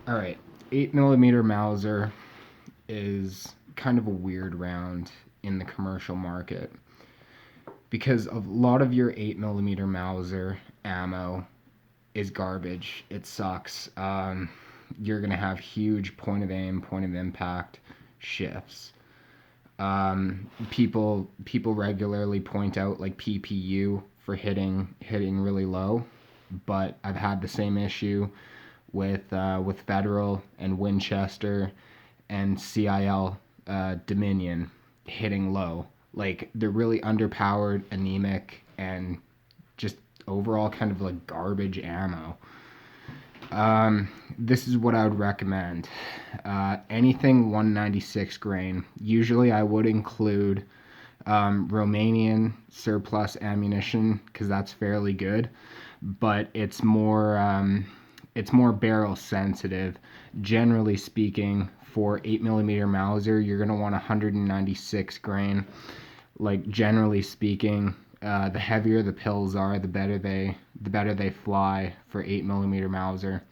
All right, 8 millimeter Mauser is kind of a weird round in the commercial market because a lot of your 8 millimeter Mauser ammo is garbage. It sucks. You're gonna have huge point of aim, point of impact shifts. People regularly point out like PPU for hitting really low, but I've had the same issue with Federal and Winchester and CIL Dominion hitting low. Like they're really underpowered, anemic, and just overall kind of like garbage ammo. This is what I would recommend. Anything 196 grain. Usually I would include Romanian surplus ammunition because that's fairly good, but it's more barrel sensitive. Generally speaking, for 8 millimeter Mauser, you're gonna want 196 grain. Like generally speaking, the heavier the pills are, the better they fly for 8 millimeter Mauser.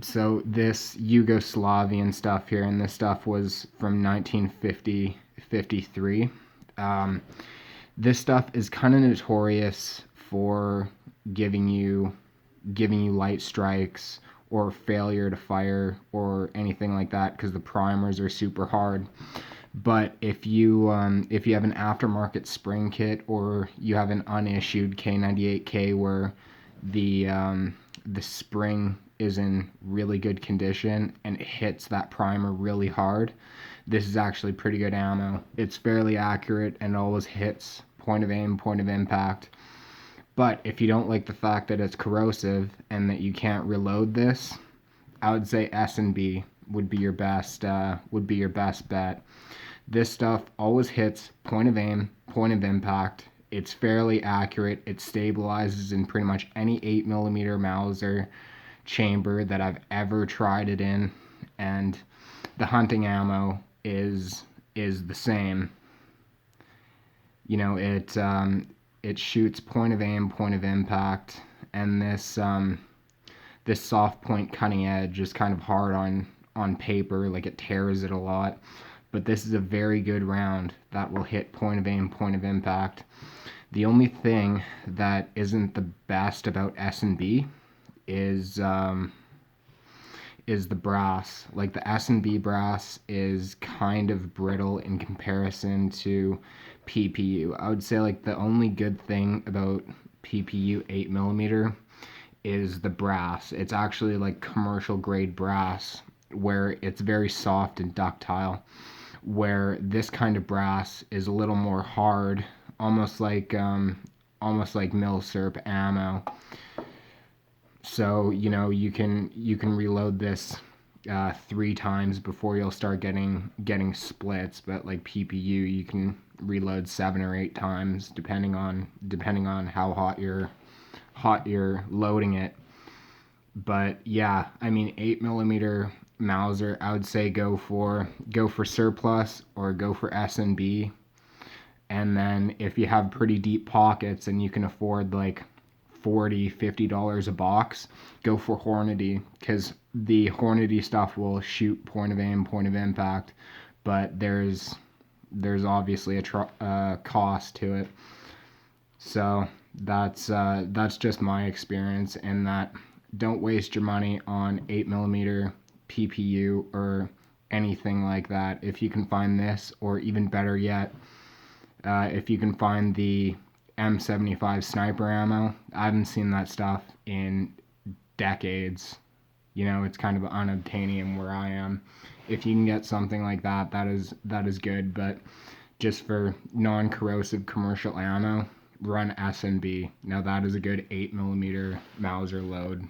So this Yugoslavian stuff here, and this stuff was from 1950 53. This stuff is kind of notorious for giving you giving you light strikes or failure to fire or anything like that because the primers are super hard. But if you have an aftermarket spring kit or you have an unissued K98K where the spring is in really good condition and it hits that primer really hard, this is actually pretty good ammo. It's fairly accurate and always hits point of aim, point of impact. But if you don't like the fact that it's corrosive and that you can't reload this, I would say S&B would be your best bet. This stuff always hits point of aim, point of impact. It's fairly accurate. It stabilizes in pretty much any 8 millimeter Mauser chamber that I've ever tried it in, and the hunting ammo is the same. You know, it shoots point of aim, point of impact, and this soft point cutting edge is kind of hard on paper, like it tears it a lot. But this is a very good round that will hit point of aim, point of impact. The only thing that isn't the best about S&B is is the brass. Like the S&B brass is kind of brittle in comparison to PPU. I would say like the only good thing about PPU 8 millimeter is the brass. It's actually like commercial grade brass where it's very soft and ductile. Where this kind of brass is a little more hard, almost like milsurp ammo. So you can reload this 3 times before you'll start getting splits. But like PPU, you can reload 7 or 8 times depending on how hot you're loading it. But yeah, I mean 8 millimeter Mauser, I would say go for surplus or go for S&B. And then if you have pretty deep pockets and you can afford like $40-50 a box, go for Hornady because the Hornady stuff will shoot point of aim, point of impact, but there's obviously a cost to it. So that's just my experience in that. Don't waste your money on 8 millimeter PPU or anything like that. If you can find this, or even better yet, if you can find the M75 sniper ammo, I haven't seen that stuff in decades. It's kind of unobtainium where I am. If you can get something like that, that is good. But just for non-corrosive commercial ammo, run S&B. Now that is a good 8 millimeter Mauser load.